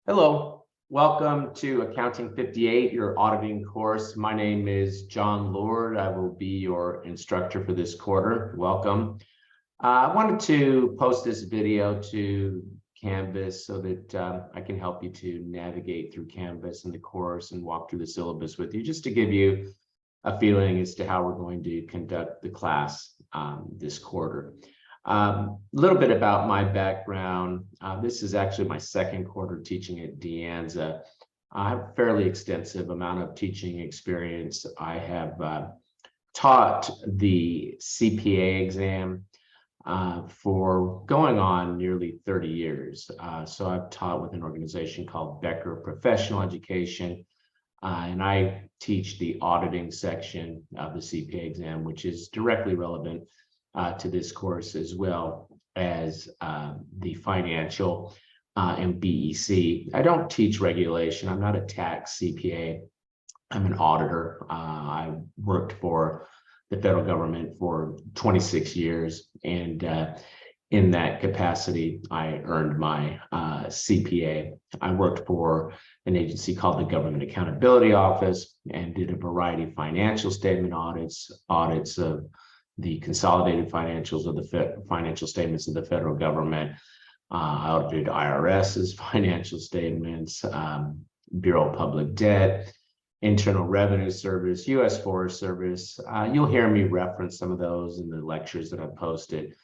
Hello, welcome to Accounting 58, your auditing course. My name is John Lord. I will be your instructor for this quarter. Welcome. I wanted to post this video to Canvas so that I can help you to navigate through Canvas and the course and walk through the syllabus with you, just to give you a feeling as to how we're going to conduct the class this quarter. A little bit about my background. This is actually my second quarter teaching at De Anza. I have a fairly extensive amount of teaching experience. I have taught the CPA exam for going on nearly 30 years. So I've taught with an organization called Becker Professional Education, and I teach the auditing section of the CPA exam, which is directly relevant to this course, as well as the financial and BEC. I don't teach regulation. I'm not a tax CPA. I'm an auditor. I worked for the federal government for 26 years, and in that capacity, I earned my CPA. I worked for an agency called the Government Accountability Office and did a variety of financial statement audits of the consolidated financials of the financial statements of the federal government. I audited IRS's financial statements, Bureau of Public Debt, Internal Revenue Service, U.S. Forest Service. You'll hear me reference some of those in the lectures that I've posted.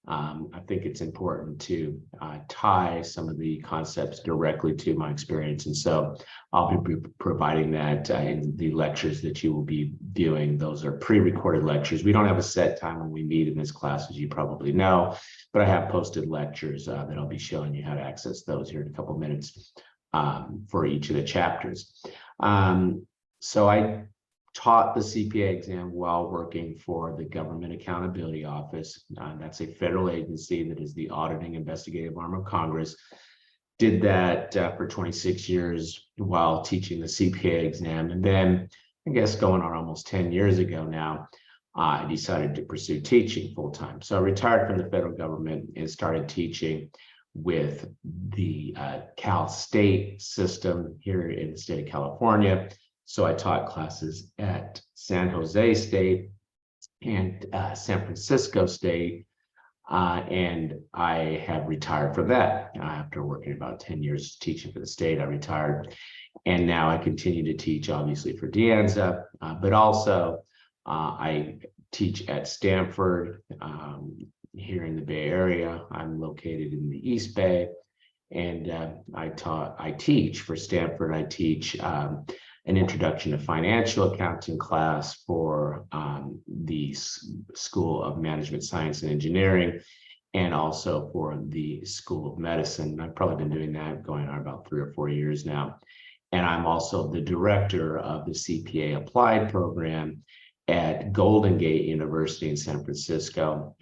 I think it's important to tie some of the concepts directly to my experience. And so I'll be providing that in the lectures that you will be viewing. Those are pre-recorded lectures. We don't have a set time when we meet in this class, as you probably know, but I have posted lectures that I'll be showing you how to access those here in a couple of minutes for each of the chapters. So I taught the CPA exam while working for the Government Accountability Office. That's a federal agency that is the auditing investigative arm of Congress. Did that for 26 years while teaching the CPA exam. And then, I guess going on almost 10 years ago now, I decided to pursue teaching full time. So I retired from the federal government and started teaching with the Cal State system here in the state of California. So I taught classes at San Jose State and San Francisco State, and I have retired from that. After working about 10 years teaching for the state, I retired, and now I continue to teach, obviously, for De Anza, but also I teach at Stanford here in the Bay Area. I'm located in the East Bay, and I teach for Stanford. I teach an introduction to financial accounting class for the School of Management Science and Engineering, and also for the School of Medicine. I've probably been doing that going on about 3 or 4 years now. And I'm also the director of the CPA Applied program at Golden Gate University in San Francisco.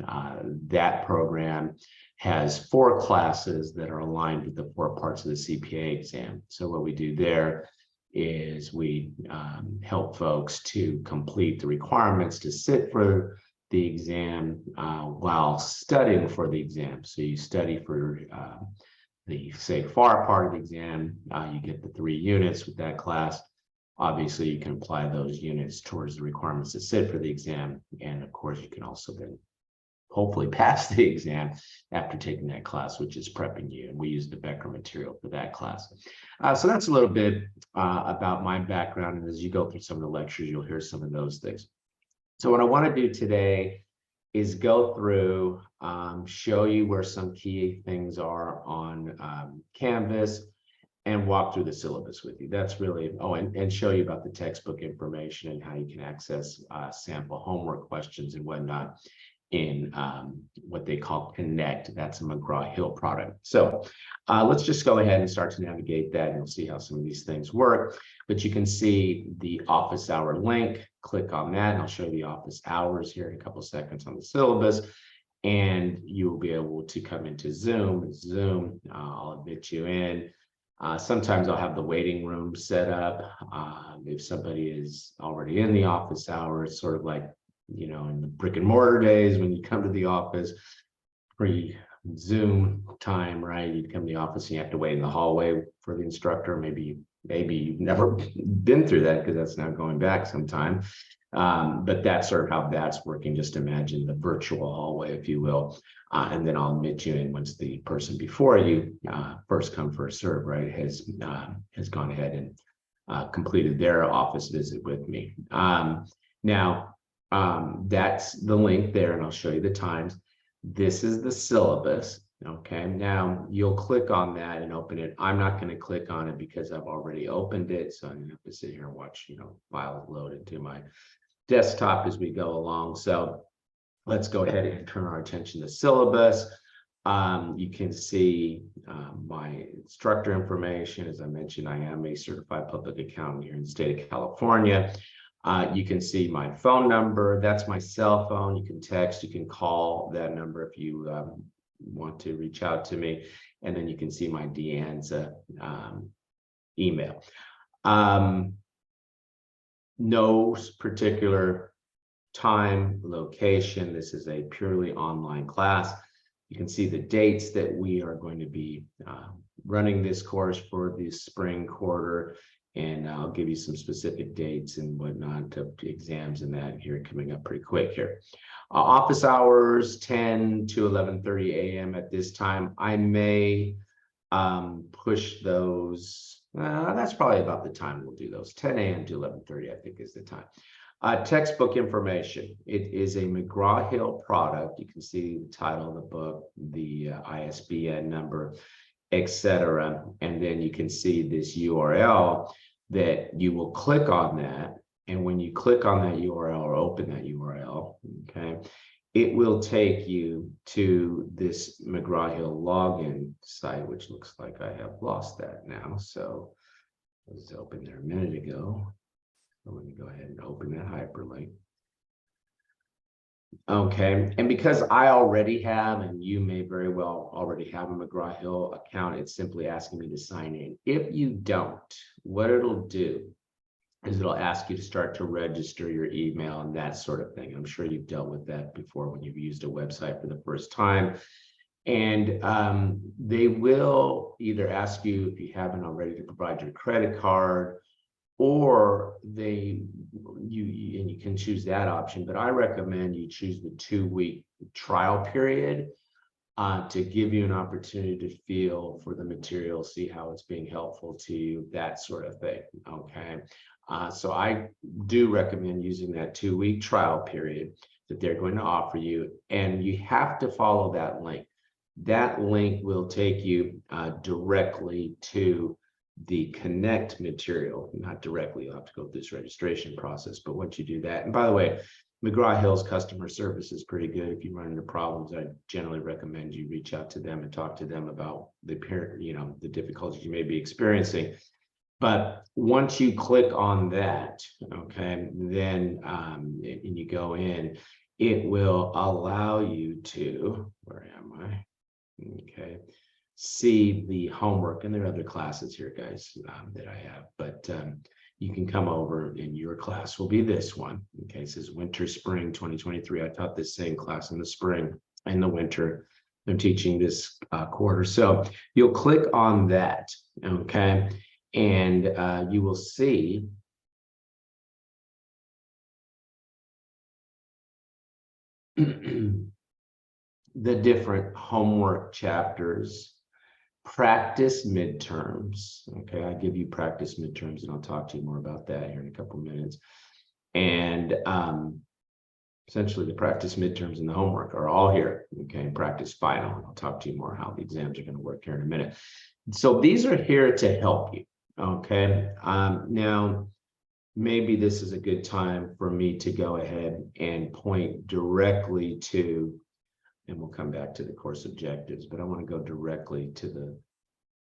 That program has 4 classes that are aligned with the 4 parts of the CPA exam. So what we do there is we help folks to complete the requirements to sit for the exam while studying for the exam. So you study for the, say, FAR part of the exam. You get the 3 units with that class. Obviously, you can apply those units towards the requirements to sit for the exam. And of course, you can also then hopefully pass the exam after taking that class, which is prepping you. And we use the Becker material for that class. So that's a little bit about my background. And as you go through some of the lectures, you'll hear some of those things. So what I want to do today is go through, show you where some key things are on Canvas, and walk through the syllabus with you. That's really, and show you about the textbook information and how you can access sample homework questions and whatnot in what they call Connect. That's a McGraw-Hill product. So let's just go ahead and start to navigate that, and you'll see how some of these things work. But you can see the office hour link. Click on that, and I'll show you the office hours here in a couple of seconds on the syllabus. And you will be able to come into Zoom. I'll admit you in. Sometimes I'll have the waiting room set up. If somebody is already in the office hours, sort of like, you know, in the brick and mortar days when you come to the office, Zoom time, right? You'd come to the office and you have to wait in the hallway for the instructor. Maybe you've never been through that because that's now going back sometime. But that's sort of how that's working. Just imagine the virtual hallway, if you will. And then I'll admit you in once the person before you, first come, first serve, right, has gone ahead and completed their office visit with me. Now, that's the link there, and I'll show you the times. This is the syllabus. Okay, now you'll click on that and open it. I'm not going to click on it because I've already opened it. So I'm going to have to sit here and watch, files load into my desktop as we go along. So let's go ahead and turn our attention to syllabus. You can see my instructor information. As I mentioned, I am a certified public accountant here in the state of California. You can see my phone number. That's my cell phone. You can text, you can call that number if you want to reach out to me. And then you can see my De Anza email. No particular time, location. This is a purely online class. You can see the dates that we are going to be running this course for the spring quarter. And I'll give you some specific dates and whatnot to exams and that here coming up pretty quick here. Office hours, 10 to 11:30 a.m. at this time. I may push those. That's probably about the time we'll do those. 10 a.m. to 11:30, I think, is the time. Textbook information. It is a McGraw-Hill product. You can see the title of the book, the ISBN number, etc. And then you can see this URL that you will click on that. And when you click on that URL or open that URL, okay, it will take you to this McGraw-Hill login site, which looks like I have lost that now. So it was open there a minute ago. So let me go ahead and open that hyperlink. Okay, and because I already have, and you may very well already have a McGraw-Hill account, it's simply asking me to sign in. If you don't, what it'll do is it'll ask you to start to register your email and that sort of thing. I'm sure you've dealt with that before when you've used a website for the first time. And they will either ask you, if you haven't already, to provide your credit card, or you can choose that option, but I recommend you choose the 2-week trial period to give you an opportunity to feel for the material, see how it's being helpful to you, that sort of thing. Okay, so I do recommend using that 2-week trial period that they're going to offer you, and you have to follow that link. That link will take you directly to the Connect material. Not directly, you'll have to go through this registration process, but once you do that, and by the way, McGraw-Hill's customer service is pretty good. If you run into problems, I generally recommend you reach out to them and talk to them about the difficulties you may be experiencing. But once you click on that, okay, then and you go in, it will allow you to, where am I? Okay, see the homework, and there are other classes here, guys, that I have, but you can come over, and your class will be this one. Okay, it says winter spring 2023. I taught this same class in the spring and the winter. I'm teaching this quarter, so you'll click on that, okay, and you will see the different homework chapters, practice midterms. Okay, I give you practice midterms, and I'll talk to you more about that here in a couple of minutes. And essentially, the practice midterms and the homework are all here. Okay, practice final. I'll talk to you more how the exams are going to work here in a minute. So these are here to help you. Okay, now maybe this is a good time for me to go ahead and point directly to, and we'll come back to the course objectives, but I want to go directly to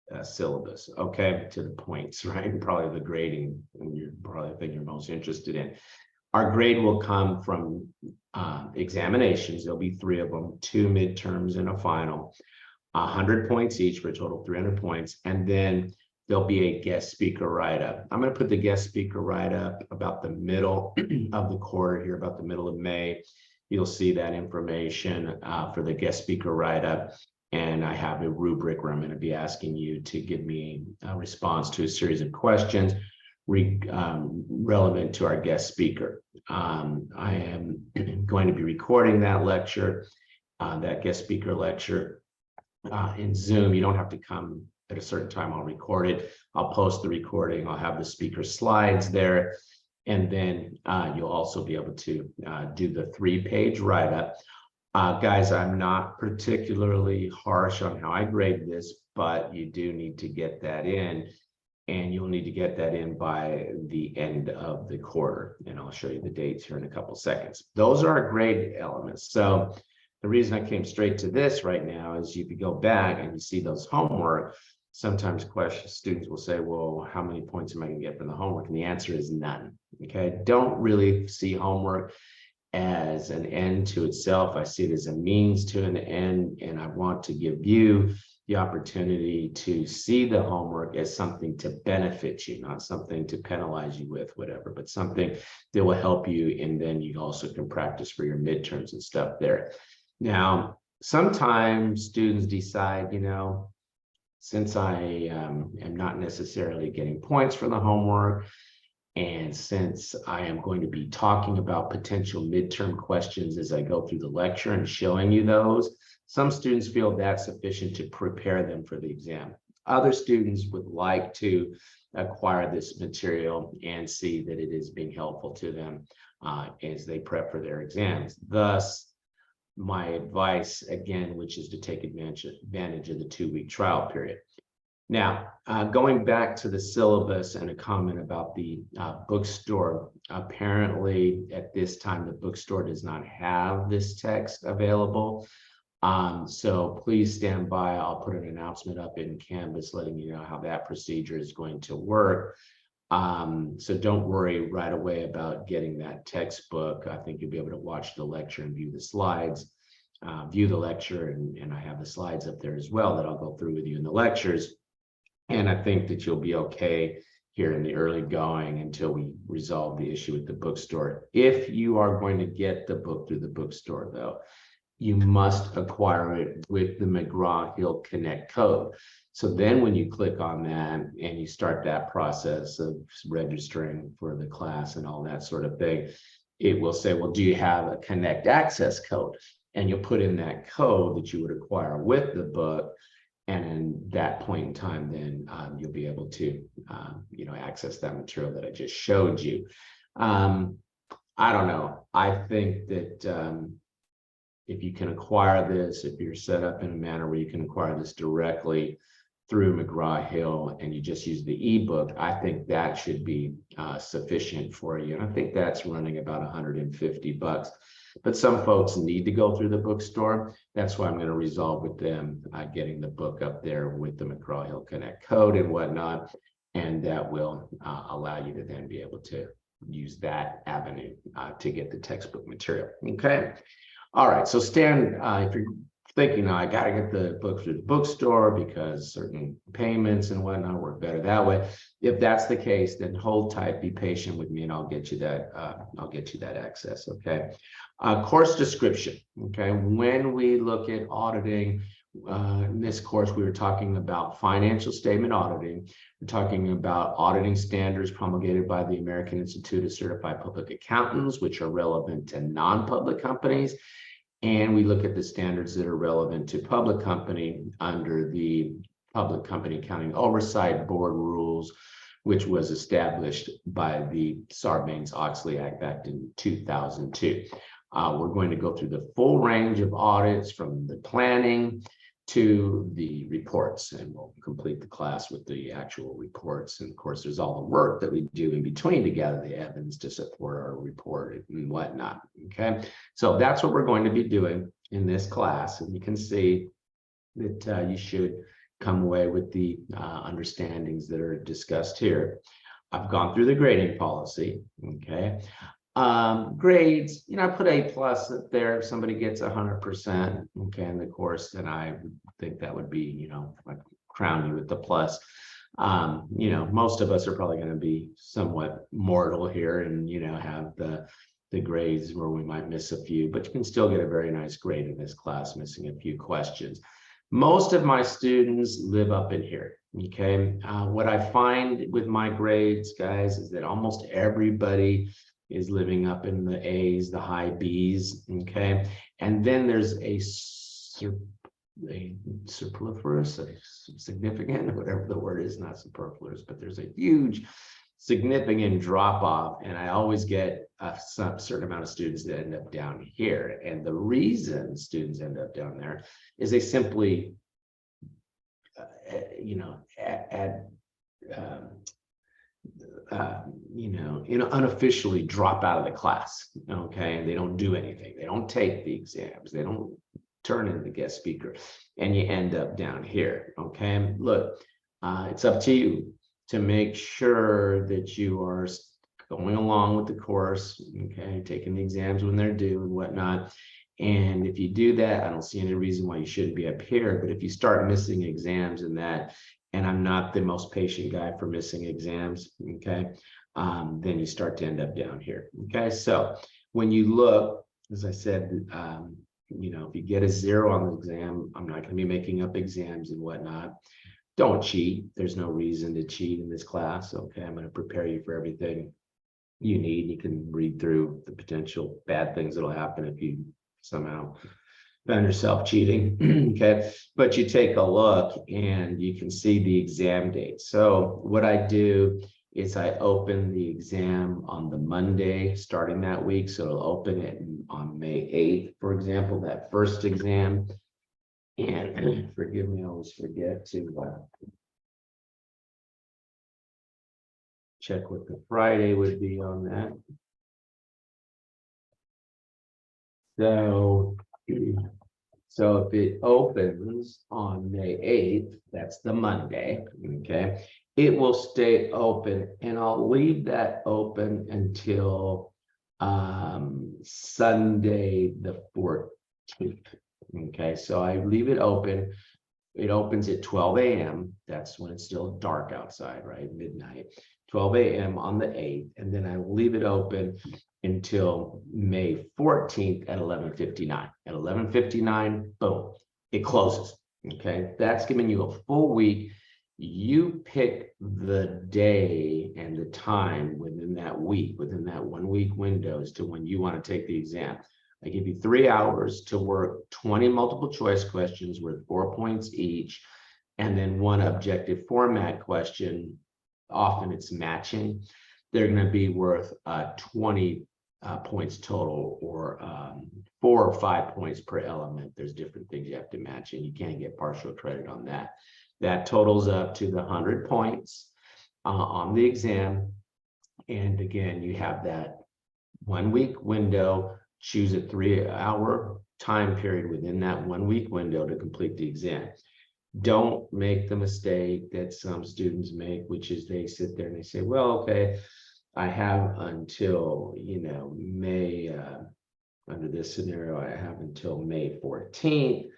the syllabus, okay, to the points, right? Probably the grading, and you're probably the thing you're most interested in. Our grade will come from examinations. There'll be 3 of them, 2 midterms and a final, 100 points each for a total of 300 points. And then there'll be a guest speaker write-up. I'm going to put the guest speaker write-up about the middle of the quarter here, about the middle of May. You'll see that information for the guest speaker write-up. And I have a rubric where I'm going to be asking you to give me a response to a series of questions relevant to our guest speaker. I am going to be recording that lecture, that guest speaker lecture in Zoom. You don't have to come at a certain time. I'll record it. I'll post the recording. I'll have the speaker slides there. And then you'll also be able to do the 3-page write-up. Guys, I'm not particularly harsh on how I grade this, but you do need to get that in. And you'll need to get that in by the end of the quarter. And I'll show you the dates here in a couple seconds. Those are our grade elements. So the reason I came straight to this right now is if you go back and you see those homework, sometimes students will say, well, how many points am I going to get from the homework? And the answer is none. Okay, don't really see homework as an end to itself. I see it as a means to an end, and I want to give you the opportunity to see the homework as something to benefit you, not something to penalize you with, whatever, but something that will help you. And then you also can practice for your midterms and stuff there. Now, sometimes students decide, since I am not necessarily getting points for the homework, and since I am going to be talking about potential midterm questions as I go through the lecture and showing you those, some students feel that's sufficient to prepare them for the exam. Other students would like to acquire this material and see that it is being helpful to them as they prep for their exams. Thus, my advice, again, which is to take advantage of the 2-week trial period. Now, going back to the syllabus and a comment about the bookstore, apparently at this time, the bookstore does not have this text available. So please stand by. I'll put an announcement up in Canvas letting you know how that procedure is going to work. So don't worry right away about getting that textbook. I think you'll be able to watch the lecture and view the slides, view the lecture, and I have the slides up there as well that I'll go through with you in the lectures. And I think that you'll be okay here in the early going until we resolve the issue with the bookstore. If you are going to get the book through the bookstore, though, you must acquire it with the McGraw-Hill Connect code. So then when you click on that and you start that process of registering for the class and all that sort of thing, it will say, well, do you have a Connect access code? And you'll put in that code that you would acquire with the book. And in that point in time, then you'll be able to, access that material that I just showed you. I don't know. I think that if you can acquire this, if you're set up in a manner where you can acquire this directly through McGraw-Hill and you just use the ebook, I think that should be sufficient for you. And I think that's running about $150. But some folks need to go through the bookstore. That's why I'm going to resolve with them getting the book up there with the McGraw-Hill Connect code and whatnot. And that will allow you to then be able to use that avenue to get the textbook material. Okay. All right. So Stan, if you're thinking, I got to get the book through the bookstore because certain payments and whatnot work better that way. If that's the case, then hold tight, be patient with me, and I'll get you that. I'll get you that access. Okay. Course description. Okay. When we look at auditing, in this course, we were talking about financial statement auditing. We're talking about auditing standards promulgated by the American Institute of Certified Public Accountants, which are relevant to non-public companies. And we look at the standards that are relevant to public company under the Public Company Accounting Oversight Board rules, which was established by the Sarbanes-Oxley Act back in 2002. We're going to go through the full range of audits from the planning to the reports, and we'll complete the class with the actual reports. And of course, there's all the work that we do in between to gather the evidence to support our report and whatnot. Okay, so that's what we're going to be doing in this class. And you can see that you should come away with the understandings that are discussed here. I've gone through the grading policy. Okay. Grades, I put A+ up there. If somebody gets 100%, okay, in the course, then I think that would be, I'd crown you with the plus. Most of us are probably going to be somewhat mortal here and, have the grades where we might miss a few, but you can still get a very nice grade in this class, missing a few questions. Most of my students live up in here. Okay. What I find with my grades, guys, is that almost everybody is living up in the A's, the high B's. Okay. And then there's a superfluous, a significant, whatever the word is, not superfluous, but there's a huge significant drop off. And I always get a certain amount of students that end up down here. And the reason students end up down there is they simply, unofficially drop out of the class. Okay. And they don't do anything. They don't take the exams. They don't turn into the guest speaker, and you end up down here. Okay. Look, it's up to you to make sure that you are going along with the course, okay, taking the exams when they're due and whatnot. And if you do that, I don't see any reason why you shouldn't be up here. But if you start missing exams and that, and I'm not the most patient guy for missing exams, okay, then you start to end up down here. Okay, so when you look, as I said, if you get a 0 on the exam, I'm not going to be making up exams and whatnot. Don't cheat. There's no reason to cheat in this class. Okay, I'm going to prepare you for everything you need. You can read through the potential bad things that'll happen if you somehow found yourself cheating. Okay, but you take a look and you can see the exam date. So what I do is I open the exam on the Monday starting that week. So it'll open it on May 8th, for example, that first exam. And forgive me, I always forget to check what the Friday would be on that. So if it opens on May 8th, that's the Monday, okay, it will stay open, and I'll leave that open until Sunday the 14th. Okay, so I leave it open. It opens at 12 a.m. That's when it's still dark outside, right? Midnight, 12 a.m. on the 8th. And then I will leave it open until May 14th at 11:59. At 11:59, boom, it closes. Okay, that's giving you a full week. You pick the day and the time within that week, within that 1 week window as to when you want to take the exam. I give you 3 hours to work 20 multiple choice questions worth 4 points each, and then 1 objective format question. Often it's matching. They're going to be worth 20 points total, or 4 or 5 points per element. There's different things you have to match, and you can't get partial credit on that. That totals up to the 100 points on the exam. And again, you have that 1 week window. Choose a 3-hour time period within that 1 week window to complete the exam. Don't make the mistake that some students make, which is they sit there and they say, well, okay, I have until, May, under this scenario, I have until May 14th.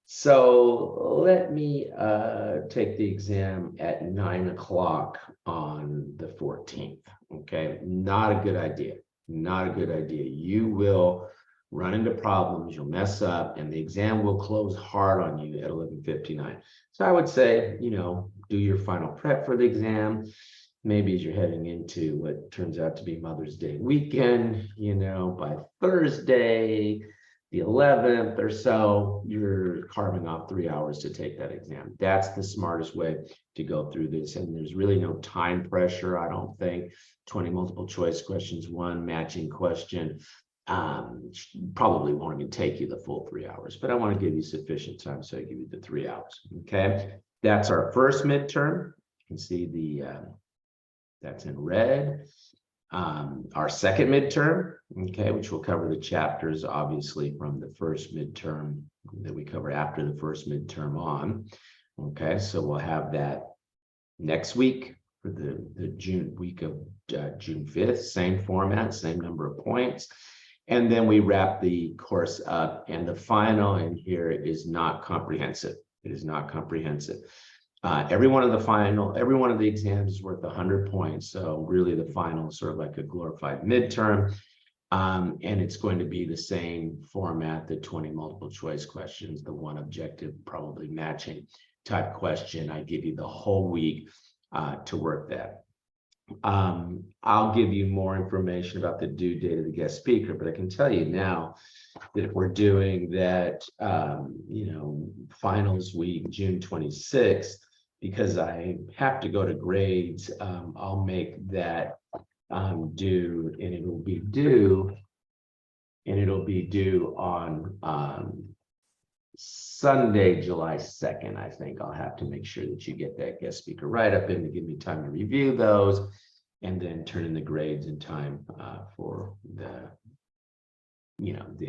So let me take the exam at 9 o'clock on the 14th. Okay, not a good idea. Not a good idea. You will run into problems, you'll mess up, and the exam will close hard on you at 11:59. So I would say, do your final prep for the exam. Maybe as you're heading into what turns out to be Mother's Day weekend, by Thursday, the 11th or so, you're carving off 3 hours to take that exam. That's the smartest way to go through this. And there's really no time pressure, I don't think. 20 multiple choice questions, 1 matching question, probably won't even take you the full 3 hours, but I want to give you sufficient time, so I give you the 3 hours. Okay, that's our first midterm. You can see that's in red. Our second midterm, okay, which will cover the chapters, obviously, from the first midterm that we cover after the first midterm on. Okay, so we'll have that next week for the June week of June 5th, same format, same number of points. And then we wrap the course up, and the final in here is not comprehensive. It is not comprehensive. Every one of the exams is worth 100 points. So really the final is sort of like a glorified midterm. And it's going to be the same format, the 20 multiple choice questions, the one objective, probably matching type question. I give you the whole week to work that. I'll give you more information about the due date of the guest speaker, but I can tell you now that if we're doing that, finals week, June 26th, because I have to go to grades, I'll make that due, and it'll be due on Sunday, July 2nd. I think I'll have to make sure that you get that guest speaker write-up in to give me time to review those and then turn in the grades in time for the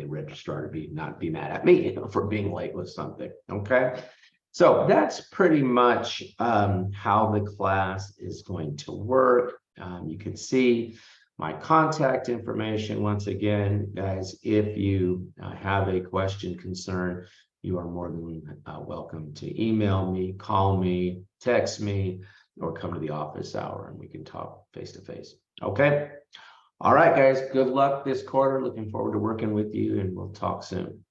registrar to not be mad at me for being late with something. Okay. So that's pretty much how the class is going to work. You can see my contact information. Once again, guys, if you have a question, concern, you are more than welcome to email me, call me, text me, or come to the office hour and we can talk face to face. Okay. All right, guys, good luck this quarter. Looking forward to working with you, and we'll talk soon.